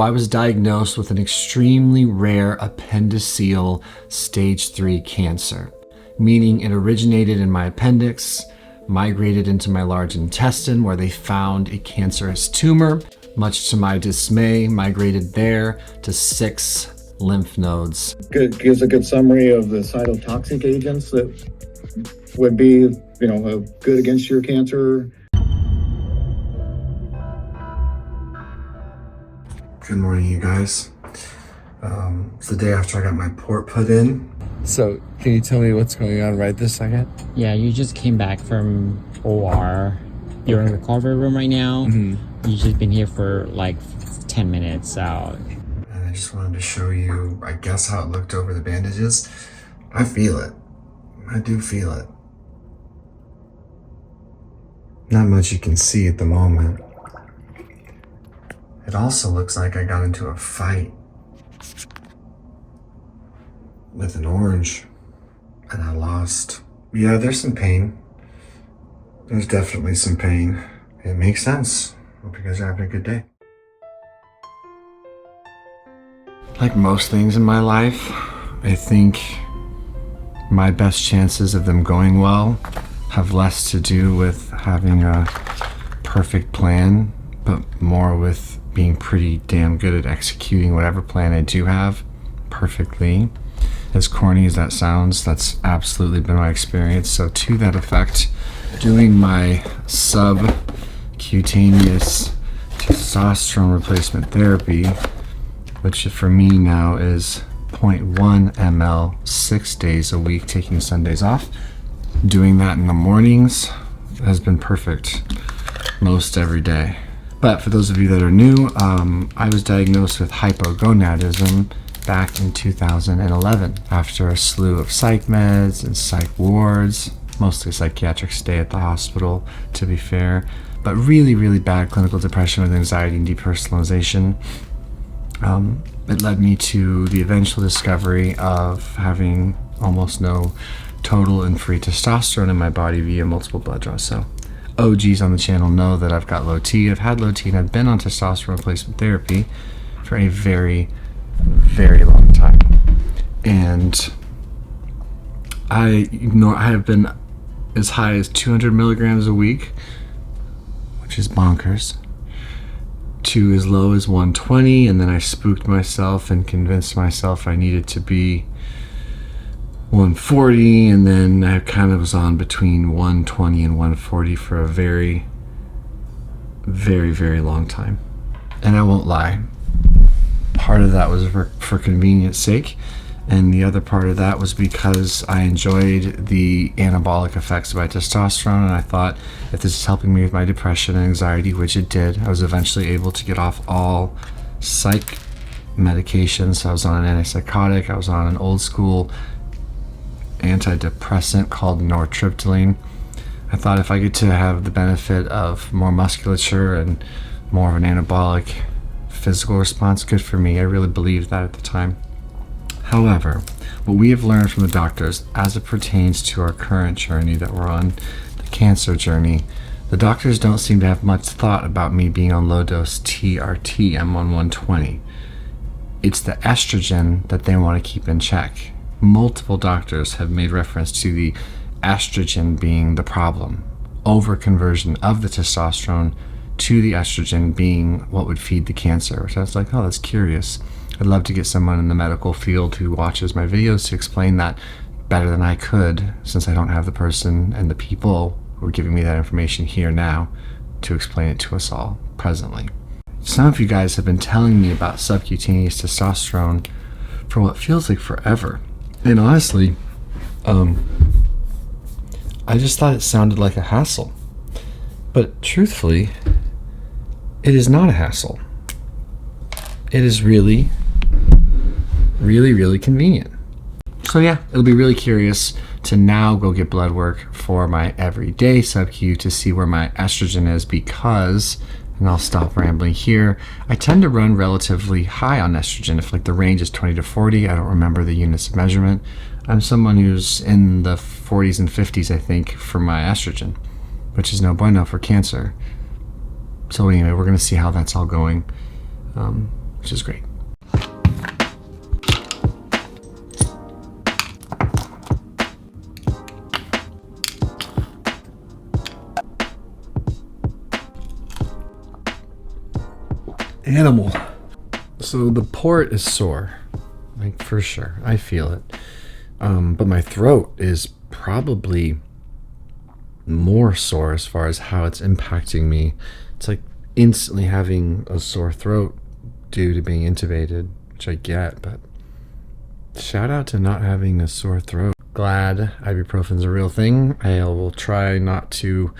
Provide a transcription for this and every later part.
I was diagnosed with an extremely rare appendiceal stage 3 cancer, meaning it originated in my appendix, migrated into my large intestine where they found a cancerous tumor. Much to my dismay, migrated there to 6 lymph nodes. Gives a good summary of the cytotoxic agents that would be, good against your cancer. Good morning, you guys. It's the day after I got my port put in. So, can you tell me what's going on right this second? Yeah, you just came back from OR. You're in the recovery room right now. Mm-hmm. You've just been here for like 10 minutes. So. And I just wanted to show you, I guess, how it looked over the bandages. I feel it. I do feel it. Not much you can see at the moment. It also looks like I got into a fight with an orange and I lost. Yeah, there's some pain. There's definitely some pain. It makes sense. Hope you guys are having a good day. Like most things in my life, I think my best chances of them going well have less to do with having a perfect plan, but more with being pretty damn good at executing whatever plan I do have perfectly. As corny as that sounds, that's absolutely been my experience. So to that effect, doing my subcutaneous testosterone replacement therapy, which for me now is 0.1 ml 6 days a week, taking Sundays off. Doing that in the mornings has been perfect most every day. But for those of you that are new, I was diagnosed with hypogonadism back in 2011 after a slew of psych meds and psych wards, mostly psychiatric stay at the hospital, to be fair, but really, really bad clinical depression with anxiety and depersonalization. It led me to the eventual discovery of having almost no total and free testosterone in my body via multiple blood draws. So OGs on the channel know that I've got low T. I've had low T and I've been on testosterone replacement therapy for a very, very long time. And I have been as high as 200 milligrams a week, which is bonkers, to as low as 120, and then I spooked myself and convinced myself I needed to be 140, and then I kind of was on between 120 and 140 for a very, very, very long time. And I won't lie, part of that was for convenience sake, and the other part of that was because I enjoyed the anabolic effects of my testosterone, and I thought, if this is helping me with my depression and anxiety, which it did, I was eventually able to get off all psych medications. So I was on an antipsychotic, I was on an old school antidepressant called nortriptyline. I thought if I get to have the benefit of more musculature and more of an anabolic physical response, good for me. I really believed that at the time. However, what we have learned from the doctors as it pertains to our current journey that we're on, the cancer journey, the doctors don't seem to have much thought about me being on low dose TRT. I'm on 120. It's the estrogen that they want to keep in check. Multiple doctors have made reference to the estrogen being the problem. Overconversion of the testosterone to the estrogen being what would feed the cancer. So I was like, oh, that's curious. I'd love to get someone in the medical field who watches my videos to explain that better than I could, since I don't have the person and the people who are giving me that information here now to explain it to us all presently. Some of you guys have been telling me about subcutaneous testosterone for what feels like forever. And honestly, I just thought it sounded like a hassle. But truthfully, it is not a hassle. It is really, really, really convenient. So yeah, it'll be really curious to now go get blood work for my everyday sub-Q to see where my estrogen is, because, and I'll stop rambling here, I tend to run relatively high on estrogen. If like the range is 20 to 40, I don't remember the units of measurement. I'm someone who's in the 40s and 50s, I think, for my estrogen, which is no bueno for cancer. So anyway, we're gonna see how that's all going. which is great. Animal. So the port is sore, like for sure. I feel it. But my throat is probably more sore as far as how it's impacting me. It's like instantly having a sore throat due to being intubated, which I get, but shout out to not having a sore throat. Glad ibuprofen's a real thing. I will try not to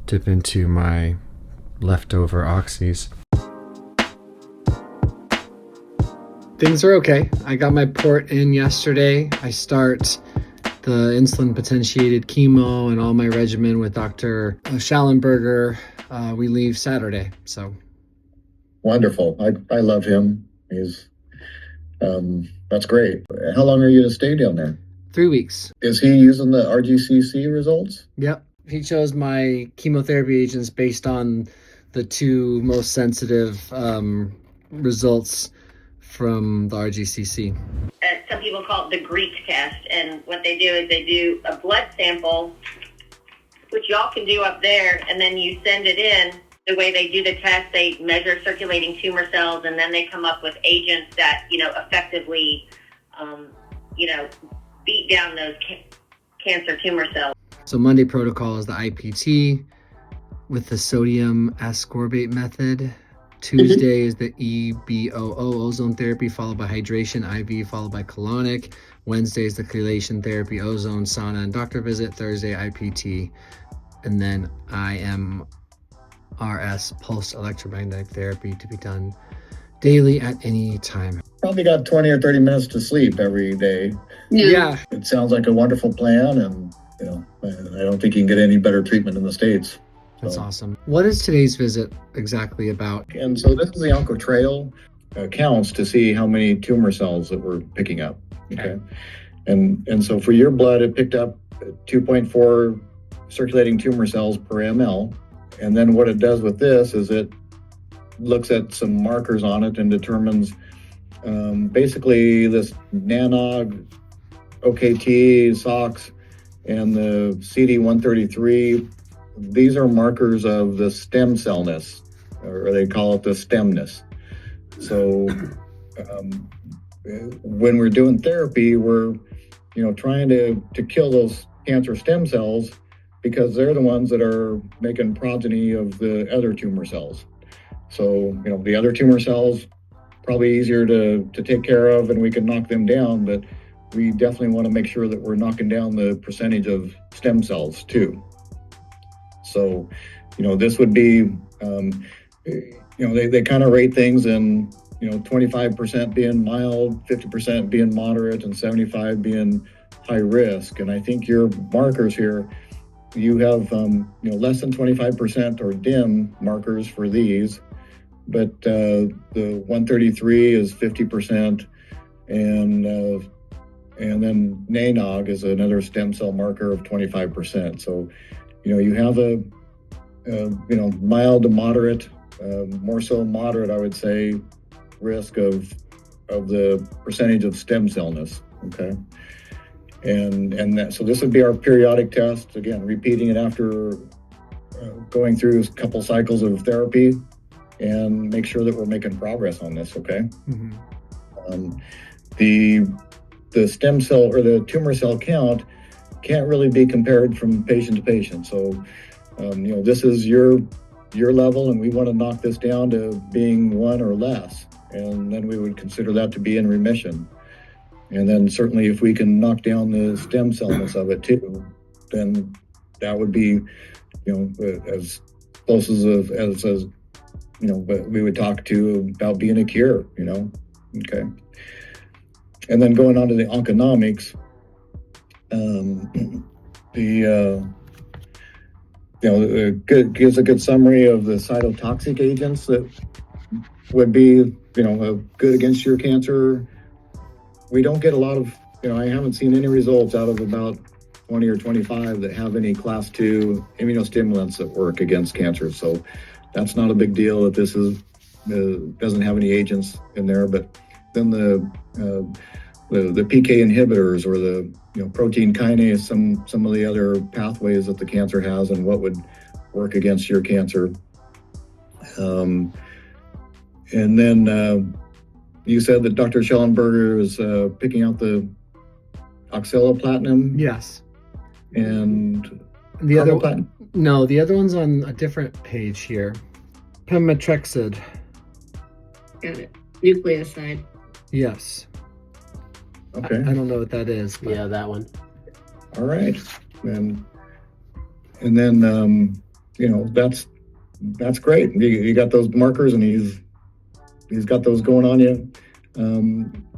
dip into my leftover oxys. Things are okay. I got my port in yesterday. I start the insulin potentiated chemo and all my regimen with Dr. Schallenberger. We leave Saturday, so. Wonderful. I love him. He's, that's great. How long are you to stay down there? 3 weeks. Is he using the RGCC results? Yep. He chose my chemotherapy agents based on the two most sensitive results from the RGCC. Some people call it the Greek test, and what they do is they do a blood sample, which y'all can do up there, and then you send it in. The way they do the test, they measure circulating tumor cells, and then they come up with agents that, effectively, beat down those cancer tumor cells. So Monday protocol is the IPT with the sodium ascorbate method. Tuesday is the EBOO, ozone therapy, followed by hydration, IV, followed by colonic. Wednesday is the chelation therapy, ozone, sauna, and doctor visit. Thursday, IPT. And then IMRS, pulse electromagnetic therapy, to be done daily at any time. Probably got 20 or 30 minutes to sleep every day. Yeah. It sounds like a wonderful plan, and, I don't think you can get any better treatment in the States. That's awesome. What is today's visit exactly about? And so this is the OncoTrail counts to see how many tumor cells that we're picking up. Okay. And so for your blood, it picked up 2.4 circulating tumor cells per ml. And then what it does with this is it looks at some markers on it and determines basically this NANOG, OKT, SOX, and the CD133. These are markers of the stem cellness, or they call it the stemness. So when we're doing therapy, we're, trying to kill those cancer stem cells because they're the ones that are making progeny of the other tumor cells. So, the other tumor cells, probably easier to take care of and we can knock them down, but we definitely want to make sure that we're knocking down the percentage of stem cells too. So, this would be, they kind of rate things in, 25% being mild, 50% being moderate, and 75 being high risk. And I think your markers here, you have, less than 25% or dim markers for these, but the 133 is 50%, and then NANOG is another stem cell marker of 25%. So, you have a mild to moderate, more so moderate, I would say, risk of the percentage of stem cellness. Okay, so this would be our periodic test. Again, repeating it after going through a couple cycles of therapy, and make sure that we're making progress on this. Okay. Mm-hmm. The stem cell or the tumor cell count can't really be compared from patient to patient. So, this is your level, and we want to knock this down to being 1 or less, and then we would consider that to be in remission. And then certainly if we can knock down the stem cellness of it too, then that would be, as close as but we would talk to about being a cure, Okay. And then going on to the onconomics, gives a good summary of the cytotoxic agents that would be, good against your cancer. We don't get a lot of, I haven't seen any results out of about 20 or 25 that have any class 2 immunostimulants that work against cancer. So that's not a big deal that this is doesn't have any agents in there, but then the PK inhibitors or the protein kinase, some of the other pathways that the cancer has and what would work against your cancer. And then you said that Dr. Schellenberger is picking out the oxaliplatinum. Yes. And the other carboplatin? No, the other one's on a different page here. Pemetrexid. Got it. Nucleoside. Yes. Okay. I don't know what that is. But... Yeah, that one. All right. And then that's great. You got those markers, and he's got those going on you.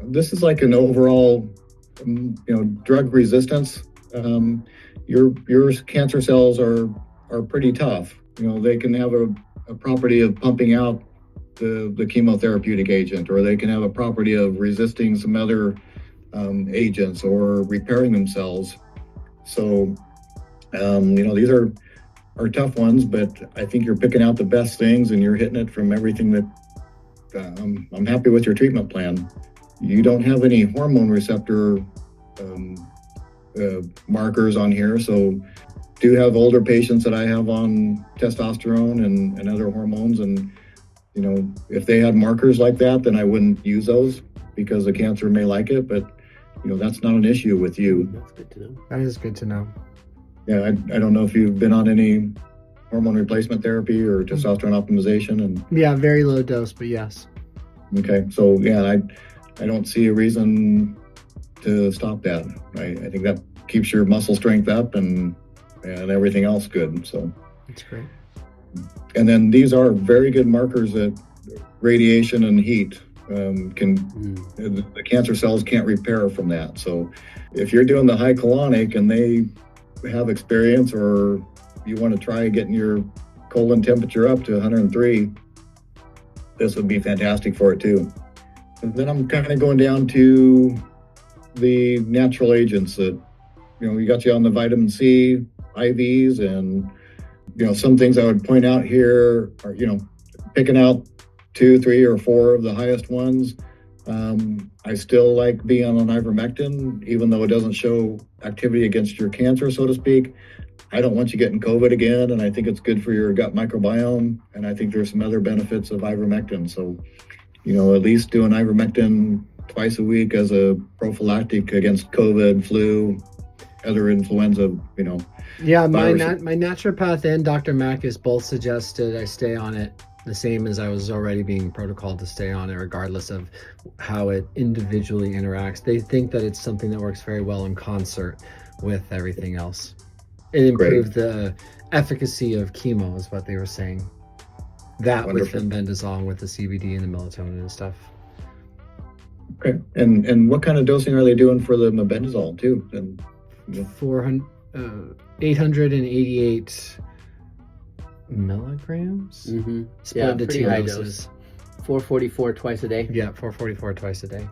This is like an overall, drug resistance. Your cancer cells are pretty tough. They can have a property of pumping out the chemotherapeutic agent, or they can have a property of resisting some other agents or repairing themselves. So, these are tough ones, but I think you're picking out the best things and you're hitting it from everything that I'm happy with your treatment plan. You don't have any hormone receptor markers on here, so do have older patients that I have on testosterone and other hormones, and if they had markers like that, then I wouldn't use those because the cancer may like it, but that's not an issue with you. That's good to know. That is good to know. Yeah, I don't know if you've been on any hormone replacement therapy or testosterone optimization, and Yeah, very low dose, but yes. okay, so yeah, I don't see a reason to stop that. I think that keeps your muscle strength up and everything else good. So That's great. and then these are very good markers that radiation and heat the cancer cells can't repair from that. So if you're doing the high colonic and they have experience, or you want to try getting your colon temperature up to 103, this would be fantastic for it too. And then I'm kind of going down to the natural agents that, we got you on the vitamin C, IVs, and, some things I would point out here are, picking out 2, 3, or 4 of the highest ones. I still like being on ivermectin, even though it doesn't show activity against your cancer, so to speak. I don't want you getting COVID again, and I think it's good for your gut microbiome, and I think there's some other benefits of ivermectin. So, at least doing ivermectin twice a week as a prophylactic against COVID, flu, other influenza, Yeah, my viruses. my naturopath and Dr. Mack has both suggested I stay on it the same as I was already being protocoled to stay on it, regardless of how it individually interacts. They think that it's something that works very well in concert with everything else. It improved the efficacy of chemo, is what they were saying. That Wonderful. with the bendazole, with the CBD and the melatonin and stuff. Okay. And what kind of dosing are they doing for the mebendazole too? And 888 milligrams. Mm-hmm. Split Yeah, into pretty 2 high doses. dose. 444 twice a day. Yeah, 444 twice a day.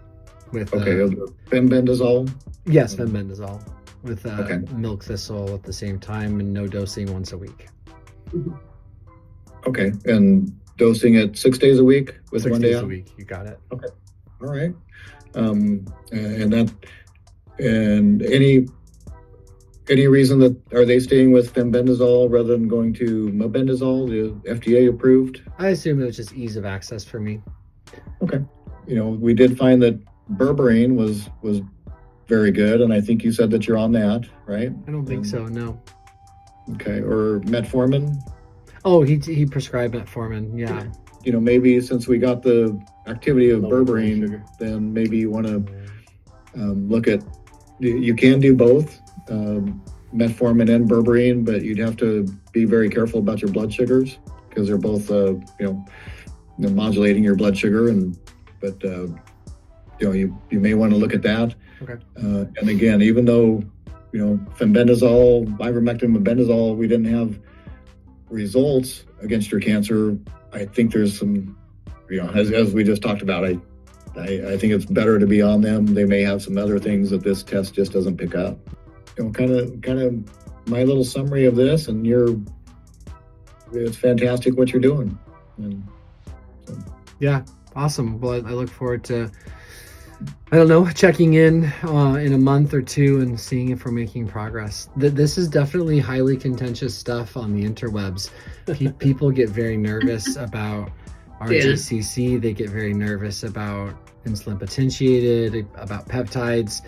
With bendazole. yes, fenbendazole with Okay. milk thistle at the same time, and no dosing once a week. Okay, and dosing it 6 days a week with 6 1 day days out. a week. You got it. All right. And any reason that are they staying with fenbendazole rather than going to mebendazole, the FDA approved? I assume it was just ease of access for me. Okay. We did find that berberine was very good, and I think you said that you're on that, right? I don't think so. No. Okay, or metformin. Oh, he prescribed metformin. Yeah. Maybe since we got the activity of Lower blood berberine, sugar. then maybe you want to look at. You can do both, metformin and berberine, but you'd have to be very careful about your blood sugars because they're both, modulating your blood sugar, but you may want to look at that. Okay. And again, even though fenbendazole, ivermectin, mebendazole, we didn't have results against your cancer, I think there's some, as we just talked about, I think it's better to be on them. They may have some other things that this test just doesn't pick up. Kind of my little summary of this, and it's fantastic what you're doing. And so, Yeah, awesome. Well, I look forward to, I don't know, checking in a month or two and seeing if we're making progress. This is definitely highly contentious stuff on the interwebs. People get very nervous about RGCC. They get very nervous about insulin potentiated, about peptides.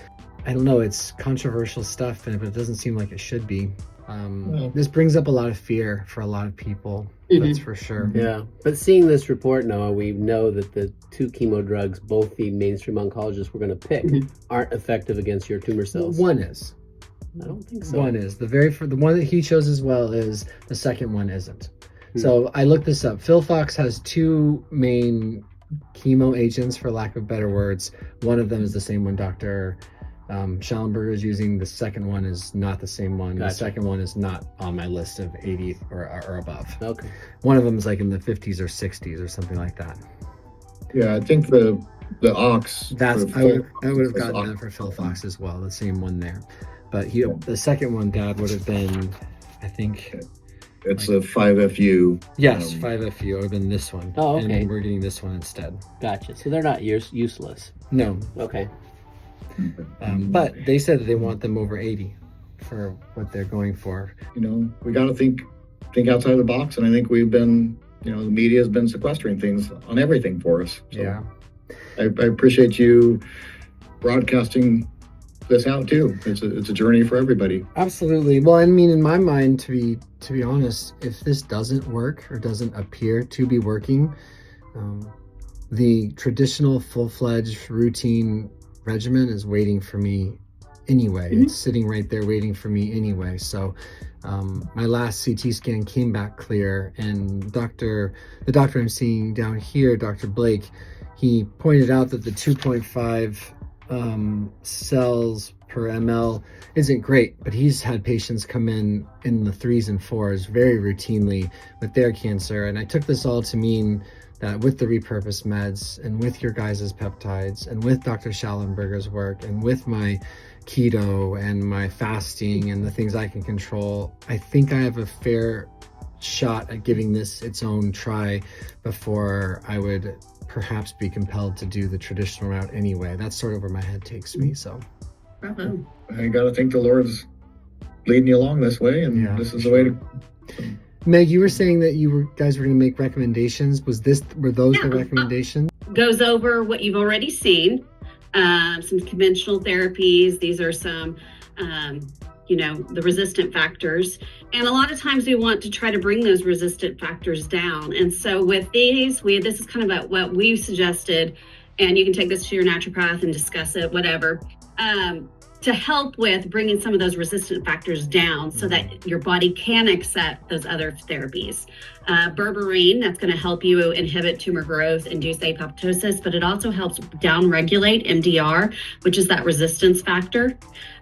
I don't know, it's controversial stuff, but it doesn't seem like it should be. This brings up a lot of fear for a lot of people. That's for sure. Yeah, but seeing this report, Noah, we know that the 2 chemo drugs both the mainstream oncologists we're going to pick aren't effective against your tumor cells. One is. I don't think so. One is. The one that he chose as well is, the second one isn't. So I looked this up. Philfox has 2 main chemo agents, for lack of better words. One of them is the same one Dr. Schallenberger is using. The second one is not the same one. Gotcha. The second one is not on my list of 80 or above. Okay. One of them is like in the 50s or 60s or something like that. Yeah, I think the Ox. That's for I would have Phil- gotten that for Philfox as well, the same one there. But the second one, Dad, would have been, I think. It's a 5FU. Yes, 5FU would have been this one. Oh, okay. And we're getting this one instead. Gotcha. So they're not useless. No. Okay. But they said that they want them over 80 for what they're going for. We got to think outside the box, and I think we've been, the media has been sequestering things on everything for us. So Yeah. I appreciate you broadcasting this out too. It's a journey for everybody. Absolutely. Well, I mean, in my mind, to be honest, if this doesn't work or doesn't appear to be working, the traditional full-fledged routine regimen is waiting for me anyway. It's sitting right there waiting for me anyway. So my last CT scan came back clear, and the doctor I'm seeing down here, Dr. Blake, he pointed out that the 2.5 cells per ml isn't great, but he's had patients come in the 3s and 4s very routinely with their cancer. And I took this all to mean that with the repurposed meds and with your guys' peptides and with Dr. Schallenberger's work and with my keto and my fasting and the things I can control, I think I have a fair shot at giving this its own try before I would perhaps be compelled to do the traditional route anyway. That's sort of where my head takes me. So I got to think the Lord's leading you along this way, and this is the way to. Meg, you were saying that guys were going to make recommendations. Were those the recommendations? Goes over what you've already seen, some conventional therapies. These are some, the resistant factors. And a lot of times we want to try to bring those resistant factors down. And so with these, this is kind of what we've suggested, and you can take this to your naturopath and discuss it, whatever, to help with bringing some of those resistant factors down so that your body can accept those other therapies. Berberine, that's going to help you inhibit tumor growth, induce apoptosis, but it also helps downregulate MDR, which is that resistance factor.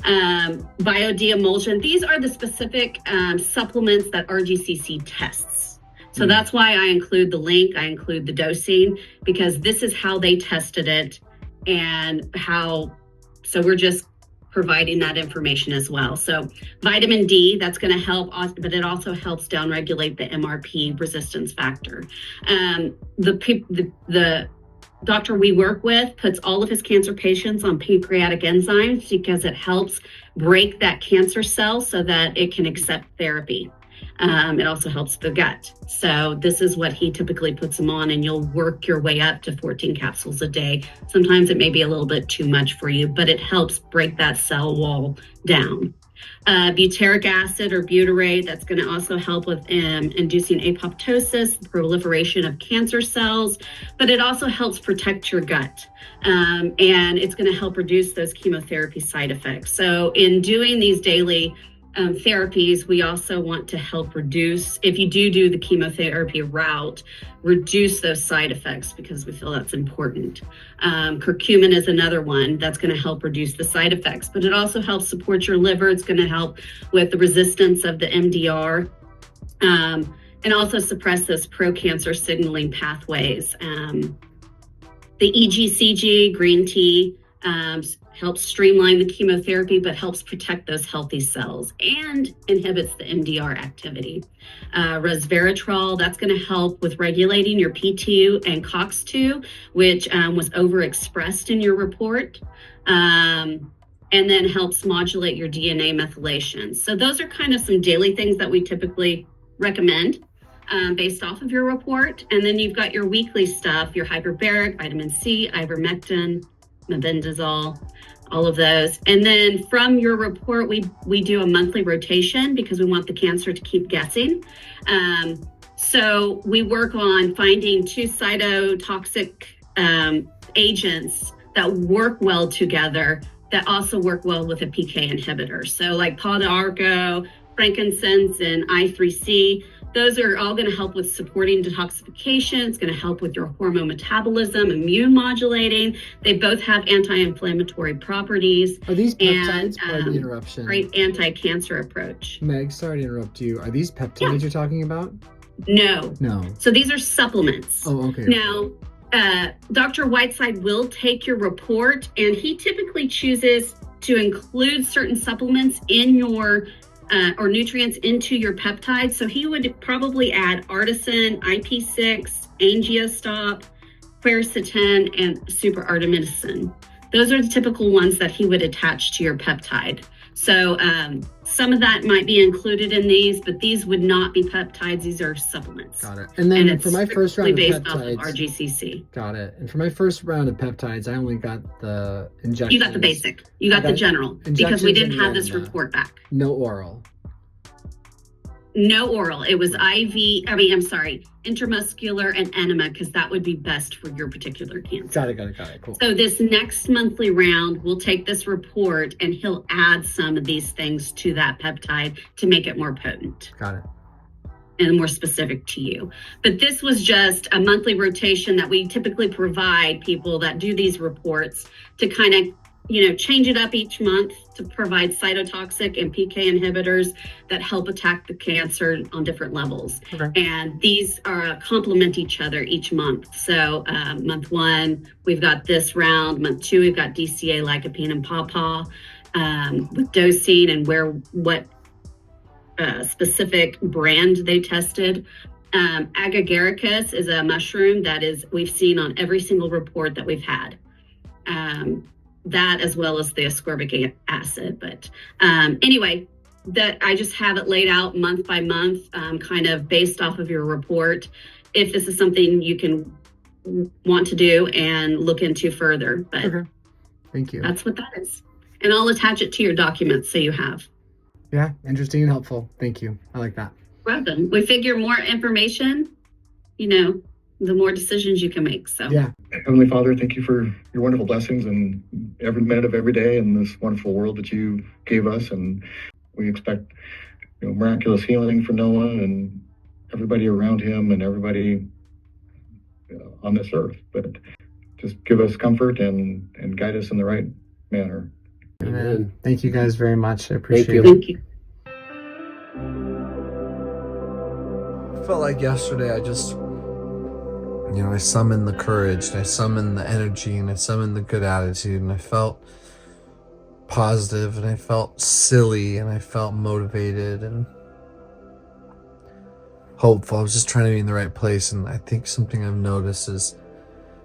Biodeemulsion, these are the specific supplements that RGCC tests. So that's why I include the link, I include the dosing, because this is how they tested it and so we're just providing that information as well. So vitamin D, that's going to help, but it also helps downregulate the MRP resistance factor. The doctor we work with puts all of his cancer patients on pancreatic enzymes because it helps break that cancer cell so that it can accept therapy. It also helps the gut. So this is what he typically puts them on, and you'll work your way up to 14 capsules a day. Sometimes it may be a little bit too much for you, but it helps break that cell wall down. Butyric acid or butyrate, that's going to also help with inducing apoptosis, proliferation of cancer cells, but it also helps protect your gut. And it's going to help reduce those chemotherapy side effects. So in doing these daily therapies, we also want to help reduce, if you do the chemotherapy route, reduce those side effects because we feel that's important. Curcumin is another one that's going to help reduce the side effects, but it also helps support your liver. It's going to help with the resistance of the MDR and also suppress those pro-cancer signaling pathways. The EGCG, green tea, helps streamline the chemotherapy, but helps protect those healthy cells and inhibits the MDR activity. Resveratrol, that's going to help with regulating your P2 and COX2, which was overexpressed in your report. And then helps modulate your DNA methylation. So those are kind of some daily things that we typically recommend based off of your report. And then you've got your weekly stuff, your hyperbaric, vitamin C, ivermectin, mebendazole, all of those. And then from your report, we do a monthly rotation because we want the cancer to keep guessing. So we work on finding 2 cytotoxic agents that work well together that also work well with a PK inhibitor. So like Pau-d'Arco, frankincense, and I3C, those are all going to help with supporting detoxification. It's going to help with your hormone metabolism, immune modulating. They both have anti-inflammatory properties. Are these peptides? And, Pardon the interruption. Great anti-cancer approach. Meg, sorry to interrupt you. Are these peptides you're talking about? No. No. So these are supplements. Oh, okay. Now, Dr. Whiteside will take your report, and he typically chooses to include certain supplements in your or nutrients into your peptides. So he would probably add artisan, IP6, angiostop, quercetin, and super artemisinin. Those are the typical ones that he would attach to your peptide. So some of that might be included in these, but these would not be peptides. These are supplements. Got it. And then for my first round of based peptides, off of RGCC. Got it. And for my first round of peptides, I only got the injections. You got the basic. You got the general because we didn't have this report back. No oral. No oral. It was intramuscular and enema, because that would be best for your particular cancer. Got it. Cool. So this next monthly round, we'll take this report and he'll add some of these things to that peptide to make it more potent. Got it. And more specific to you. But this was just a monthly rotation that we typically provide people that do these reports to kind of, change it up each month to provide cytotoxic and PK inhibitors that help attack the cancer on different levels. Okay. And these complement each other each month. So month 1, we've got this round. Month 2, we've got DCA, lycopene, and pawpaw with dosing and what specific brand they tested. Agaricus is a mushroom that we've seen on every single report that we've had. That as well as the ascorbic acid. But anyway, that I just have it laid out month by month, kind of based off of your report, if this is something you can want to do and look into further. But okay. Thank you. That's what that is. And I'll attach it to your documents so you have. Yeah, interesting and helpful. Thank you. I like that. Welcome. We figure more information, the more decisions you can make. So yeah. Heavenly Father, thank you for your wonderful blessings and every minute of every day in this wonderful world that you gave us. And we expect miraculous healing for Noah and everybody around him and everybody on this earth. But just give us comfort and guide us in the right manner. Amen. Thank you guys very much. I appreciate it. thank you. I felt like yesterday I summoned the courage, and I summoned the energy, and I summoned the good attitude, and I felt positive, and I felt silly, and I felt motivated and hopeful. I was just trying to be in the right place. And I think something I've noticed is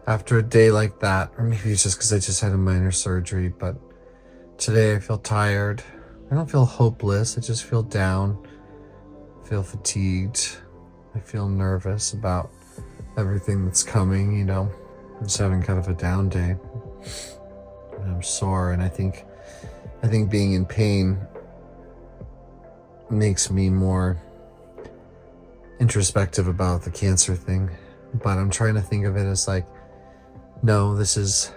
after a day like that, or maybe it's just because I just had a minor surgery, but today I feel tired. I don't feel hopeless. I just feel down. I feel fatigued. I feel nervous about everything that's coming, I'm just having kind of a down day. And I'm sore, and I think being in pain makes me more introspective about the cancer thing. But I'm trying to think of it as like, no, this is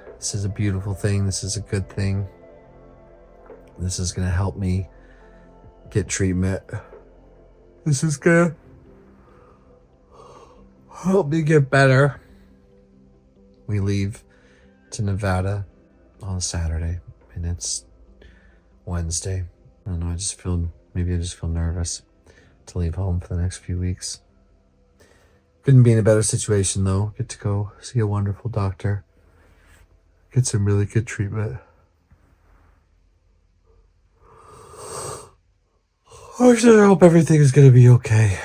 a beautiful thing. This is a good thing. This is gonna help me get treatment. This is gonna help me get better. We leave to Nevada on Saturday, and it's Wednesday. I don't know, I just feel nervous to leave home for the next few weeks. Couldn't be in a better situation though. Get to go see a wonderful doctor. get some really good treatment. I hope everything is going to be okay.